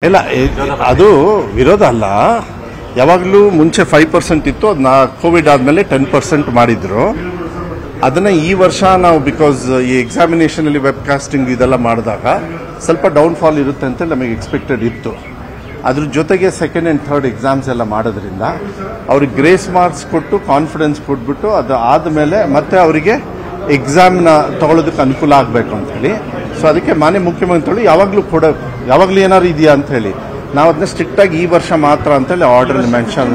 ಇಲ್ಲ ಅದು ವಿರೋಧ ಅಲ್ಲ. ಯಾವಾಗಲೂ ಮುಂಚೆ 5% ಇತ್ತು, ಅದನ್ನ ಕೋವಿಡ್ ಆದಮೇಲೆ 10% ಮಾಡಿದ್ರು. ಅದನ್ನ ಈ ವರ್ಷ ನಾವು ಬಿಕಾಸ್ ಈ ಎಕ್ಸಾಮಿನೇಷನ್ ಅಲ್ಲಿ ವೆಬ್ ಕಾಸ್ಟಿಂಗ್ ಇದೆಲ್ಲ ಮಾಡಿದಾಗ ಸ್ವಲ್ಪ ಡೌನ್ಫಾಲ್ ಇರುತ್ತೆ ಅಂತ ನಮಗೆ ಎಕ್ಸ್ಪೆಕ್ಟೆಡ್ ಇತ್ತು. ಅದ್ರ ಜೊತೆಗೆ ಸೆಕೆಂಡ್ ಆ್ಯಂಡ್ ಥರ್ಡ್ ಎಕ್ಸಾಮ್ಸ್ ಎಲ್ಲ ಮಾಡೋದ್ರಿಂದ ಅವ್ರಿಗೆ ಗ್ರೇಸ್ ಮಾರ್ಕ್ಸ್ ಕೊಟ್ಟು ಕಾನ್ಫಿಡೆನ್ಸ್ ಕೊಟ್ಬಿಟ್ಟು ಅದು ಆದಮೇಲೆ ಮತ್ತೆ ಅವರಿಗೆ ಎಕ್ಸಾಮ್ನ ತಗೊಳ್ಳೋದಕ್ಕೆ ಅನುಕೂಲ ಆಗಬೇಕು ಅಂತ ಹೇಳಿ. ಸೊ ಅದಕ್ಕೆ ಮಾನ್ಯ ಮುಖ್ಯಮಂತ್ರಿಗಳು ಯಾವಾಗಲೂ ಏನಾದ್ರು ಇದೆಯಾ ಅಂತ ಹೇಳಿ ನಾವು ಅದನ್ನ ಸ್ಟ್ರಿಕ್ಟ್ ಆಗಿ ಈ ವರ್ಷ ಮಾತ್ರ ಅಂತೇಳಿ ಆರ್ಡರ್ ಮೆನ್ಷನ್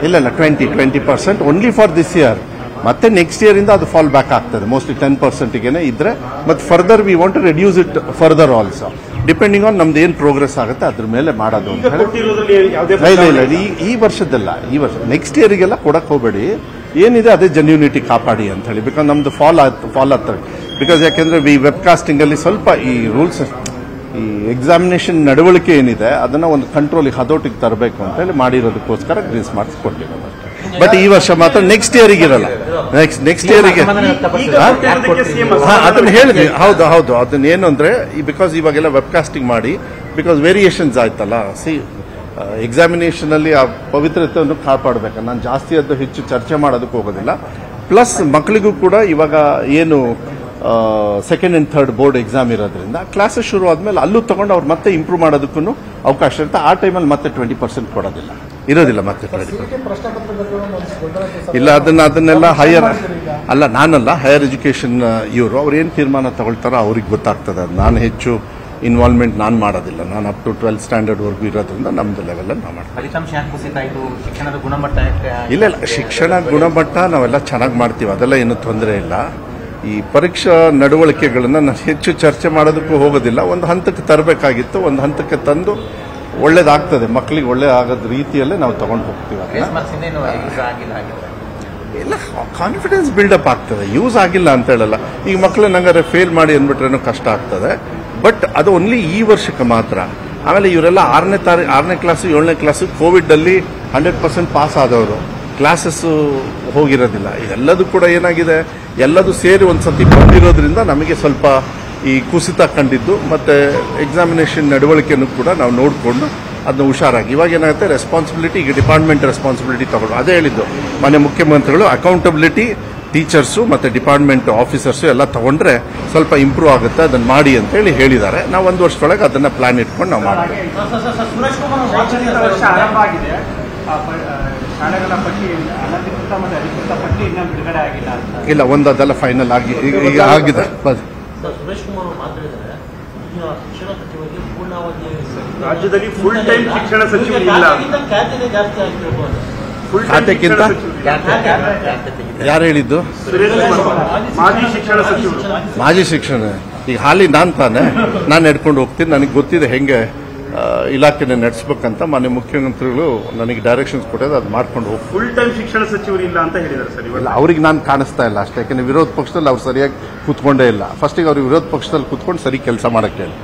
ಇಲ್ಲ 20% ಓನ್ಲಿ ಫಾರ್ ದಿಸ್ ಇಯರ್. ಮತ್ತೆ ನೆಕ್ಸ್ಟ್ ಇಯರ್ ಇಂದ ಅದು ಫಾಲ್ ಬ್ಯಾಕ್ ಆಗ್ತದೆ ಮೋಸ್ಟ್ಲಿ 10%ಗೆ ಇದ್ರೆ. ಮತ್ತೆ further we want to reduce it further also depending on ನಮ್ದು ಏನು ಪ್ರೋಗ್ರೆಸ್ ಆಗುತ್ತೆ ಅದ್ರ ಮೇಲೆ ಮಾಡೋದು ಅಂತ ಹೇಳಿ. ಇಲ್ಲ ಈ ವರ್ಷದಲ್ಲ, ಈ ವರ್ಷ ನೆಕ್ಸ್ಟ್ ಇಯರಿಗೆಲ್ಲ ಕೊಡಕ್ಕೆ ಹೋಗಬೇಡಿ, ಏನಿದೆ ಅದೇ ಜೆನ್ಯೂನಿಟಿ ಕಾಪಾಡಿ ಅಂತ ಹೇಳಿ. ಬಿಕಾಸ್ ನಮ್ದು ಫಾಲ್ ಆಗ್ತದೆ. ಬಿಕಾಸ್ ಯಾಕೆಂದ್ರೆ ಈ ವೆಬ್ ಕಾಸ್ಟಿಂಗ್ ಅಲ್ಲಿ ಸ್ವಲ್ಪ ಈ ರೂಲ್ಸ್ ಈ ಎಕ್ಸಾಮಿನೇಷನ್ ನಡವಳಿಕೆ ಏನಿದೆ ಅದನ್ನ ಒಂದು ಕಂಟ್ರೋಲ್ ಹತೋಟಿಗೆ ತರಬೇಕು ಅಂತ ಹೇಳಿ ಮಾಡಿರೋದಕ್ಕೋಸ್ಕರ ಗ್ರೀಸ್ ಮಾರ್ಕ್ಸ್ ಕೊಟ್ಟಿರೋದು. ಬಟ್ ಈ ವರ್ಷ ಮಾತ್ರ ನೆಕ್ಸ್ಟ್ ಇಯರಿಗೆ ಇರಲ್ಲ. ನೆಕ್ಸ್ಟ್ ಇಯರಿಗೆ ಅದನ್ನ ಹೇಳಿದ್ವಿ. ಹೌದು ಅದನ್ನ ಏನು ಅಂದ್ರೆ ಬಿಕಾಸ್ ಇವಾಗೆಲ್ಲ ವೆಬ್ ಕಾಸ್ಟಿಂಗ್ ಮಾಡಿ ಬಿಕಾಸ್ ವೇರಿಯೇಷನ್ಸ್ ಆಯ್ತಲ್ಲ. ಎಕ್ಸಾಮಿನೇಷನ್ ಅಲ್ಲಿ ಆ ಪವಿತ್ರತೆಯನ್ನು ಕಾಪಾಡಬೇಕು. ನಾನು ಜಾಸ್ತಿ ಅದು ಹೆಚ್ಚು ಚರ್ಚೆ ಮಾಡೋದಕ್ಕೆ ಹೋಗೋದಿಲ್ಲ. ಪ್ಲಸ್ ಮಕ್ಕಳಿಗೂ ಕೂಡ ಇವಾಗ ಏನು second and third board exam ಇರೋದ್ರಿಂದ ಕ್ಲಾಸಸ್ ಶುರು ಆದ್ಮೇಲೆ ಅಲ್ಲೂ ತಗೊಂಡು ಅವ್ರು ಮತ್ತೆ ಇಂಪ್ರೂವ್ ಮಾಡೋದಕ್ಕೂ ಅವಕಾಶ ಇರುತ್ತೆ. ಆ ಟೈಮಲ್ಲಿ ಮತ್ತೆ 20% ಕೊಡೋದಿಲ್ಲ, ಇರೋದಿಲ್ಲ ಮತ್ತೆ 20%. ಇಲ್ಲ ಅದನ್ನೆಲ್ಲ ಹೈಯರ್ ಅಲ್ಲ, ನಾನಲ್ಲ, ಹೈಯರ್ ಎಜುಕೇಶನ್ ಇವರು ಅವ್ರು ಏನು ತೀರ್ಮಾನ ತಗೊಳ್ತಾರೋ ಅವ್ರಿಗೆ ಗೊತ್ತಾಗ್ತದೆ. ನಾನು ಹೆಚ್ಚು ಇನ್ವಾಲ್ವ್ಮೆಂಟ್ ನಾನು ಮಾಡೋದಿಲ್ಲ. ನಾನು ಅಪ್ ಟು 12th ಸ್ಟ್ಯಾಂಡರ್ಡ್ ವರ್ಗು ಇರೋದ್ರಿಂದ ನಮ್ದು ಲೆವೆಲ್ ನಾವು ಮಾಡ್ತೀವಿ. ಇಲ್ಲ ಶಿಕ್ಷಣ ಗುಣಮಟ್ಟ ನಾವೆಲ್ಲ ಚೆನ್ನಾಗಿ ಮಾಡ್ತೀವಿ, ಅದೆಲ್ಲ ಏನು ತೊಂದರೆ ಇಲ್ಲ. ಈ ಪರೀಕ್ಷಾ ನಡವಳಿಕೆಗಳನ್ನ ನಾನು ಹೆಚ್ಚು ಚರ್ಚೆ ಮಾಡೋದಕ್ಕೂ ಹೋಗೋದಿಲ್ಲ. ಒಂದು ಹಂತಕ್ಕೆ ತರಬೇಕಾಗಿತ್ತು, ಒಂದು ಹಂತಕ್ಕೆ ತಂದು ಒಳ್ಳೇದಾಗ್ತದೆ, ಮಕ್ಕಳಿಗೆ ಒಳ್ಳೆ ಆಗೋದ್ ರೀತಿಯಲ್ಲೇ ನಾವು ತಗೊಂಡು ಹೋಗ್ತೀವಿ. ಇಲ್ಲ ಕಾನ್ಫಿಡೆನ್ಸ್ ಬಿಲ್ಡಪ್ ಆಗ್ತದೆ, ಯೂಸ್ ಆಗಿಲ್ಲ ಅಂತ ಹೇಳಲ್ಲ. ಈಗ ಮಕ್ಕಳು ನಂಗಾರೆ ಫೇಲ್ ಮಾಡಿ ಅಂದ್ಬಿಟ್ರೇನೋ ಕಷ್ಟ ಆಗ್ತದೆ. ಬಟ್ ಅದು ಓನ್ಲಿ ಈ ವರ್ಷಕ್ಕೆ ಮಾತ್ರ. ಆಮೇಲೆ ಇವರೆಲ್ಲ 6ನೇ ಕ್ಲಾಸು 7ನೇ ಕ್ಲಾಸು ಕೋವಿಡ್ ಅಲ್ಲಿ 100% ಪಾಸ್ ಆದವರು, ಕ್ಲಾಸಸ್ ಹೋಗಿರೋದಿಲ್ಲ. ಇದೆಲ್ಲದೂ ಕೂಡ ಏನಾಗಿದೆ, ಎಲ್ಲದೂ ಸೇರಿ ಒಂದ್ಸತಿ ಬಂದಿರೋದ್ರಿಂದ ನಮಗೆ ಸ್ವಲ್ಪ ಈ ಕುಸಿತ ಕಂಡಿದ್ದು. ಮತ್ತೆ ಎಕ್ಸಾಮಿನೇಷನ್ ನಡವಳಿಕೆಯನ್ನು ಕೂಡ ನಾವು ನೋಡಿಕೊಂಡು ಅದನ್ನ ಹುಷಾರಾಗಿ ಇವಾಗ ಏನಾಗುತ್ತೆ ರೆಸ್ಪಾನ್ಸಿಬಿಲಿಟಿ, ಈಗ ಡಿಪಾರ್ಟ್ಮೆಂಟ್ ರೆಸ್ಪಾನ್ಸಿಬಿಲಿಟಿ ತಗೊಂಡು ಅದೇ ಹೇಳಿದ್ದು ಮಾನ್ಯ ಮುಖ್ಯಮಂತ್ರಿಗಳು, ಅಕೌಂಟಬಿಲಿಟಿ ಟೀಚರ್ಸು ಮತ್ತೆ ಡಿಪಾರ್ಟ್ಮೆಂಟ್ ಆಫೀಸರ್ಸು ಎಲ್ಲ ತಗೊಂಡ್ರೆ ಸ್ವಲ್ಪ ಇಂಪ್ರೂವ್ ಆಗುತ್ತೆ, ಅದನ್ನ ಮಾಡಿ ಅಂತ ಹೇಳಿ ಹೇಳಿದ್ದಾರೆ. ನಾವು 1 ವರ್ಷದೊಳಗೆ ಅದನ್ನ ಪ್ಲಾನ್ ಇಟ್ಕೊಂಡು ನಾವು ಮಾಡ್ತೀವಿ. ಇಲ್ಲ ಅದೆಲ್ಲ ಫೈನಲ್ ಆಗಿ ಈಗ ಆಗಿದೆ. ರಾಜ್ಯದಲ್ಲಿ ಫುಲ್ ಟೈಮ್ ಶಿಕ್ಷಣ ಸಚಿವರಿಲ್ಲ. ಖಾತೆಗಿಂತ ಯಾರು ಹೇಳಿದ್ದು? ಮಾಜಿ ಶಿಕ್ಷಣ ಈಗ ಹಾಲಿ ನಾನು ತಾನೆ, ನಾನು ನಡ್ಕೊಂಡು ಹೋಗ್ತೀನಿ. ನನಗೆ ಗೊತ್ತಿದೆ ಹೆಂಗೆ ಇಲಾಖೆನ ನಡೆಸಬೇಕಂತ. ಮಾನ್ಯ ಮುಖ್ಯಮಂತ್ರಿಗಳು ನನಗೆ ಡೈರೆಕ್ಷನ್ಸ್ ಕೊಟ್ಟಿದ್ದು ಅದು ಮಾಡ್ಕೊಂಡು ಹೋಗಿ. ಫುಲ್ ಟೈಮ್ ಶಿಕ್ಷಣ ಸಚಿವರಿಲ್ಲ ಅಂತ ಹೇಳಿದ್ದಾರೆ ಸರ್. ಇಲ್ಲ ಅವ್ರಿಗೆ ನಾನು ಕಾಣಿಸ್ತಾ ಇಲ್ಲ ಅಷ್ಟೇ, ಯಾಕಂದ್ರೆ ವಿರೋಧ ಪಕ್ಷದಲ್ಲಿ ಅವ್ರು ಸರಿಯಾಗಿ ಕೂತ್ಕೊಂಡೇ ಇಲ್ಲ. ಫಸ್ಟಿಗೆ ಅವ್ರಿಗೆ ವಿರೋಧ ಪಕ್ಷದಲ್ಲಿ ಕೂತ್ಕೊಂಡು ಸರಿ ಕೆಲಸ ಮಾಡಕ್ಕೆ ಹೇಳಿ.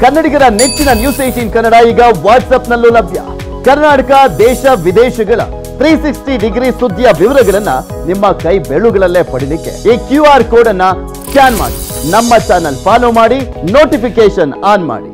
ಕನ್ನಡಿಗರ ನೆಚ್ಚಿನ ನ್ಯೂಸ್ 18 ಕನ್ನಡ ಈಗ ವಾಟ್ಸ್ಆಪ್ನಲ್ಲೂ ಲಭ್ಯ. ಕರ್ನಾಟಕ ದೇಶ ವಿದೇಶಗಳ 360 ಡಿಗ್ರಿ ಸುದ್ದಿಯ ವಿವರಗಳನ್ನ ನಿಮ್ಮ ಕೈ ಬೆರಳುಗಳಲ್ಲೇ ಪಡಿಲಿಕ್ಕೆ ಈ QR ಕೋಡ್ ಅನ್ನ ಸ್ಕ್ಯಾನ್ ಮಾಡಿ, ನಮ್ಮ ಚಾನಲ್ ಫಾಲೋ ಮಾಡಿ, ನೋಟಿಫಿಕೇಶನ್ ಆನ್ ಮಾಡಿ.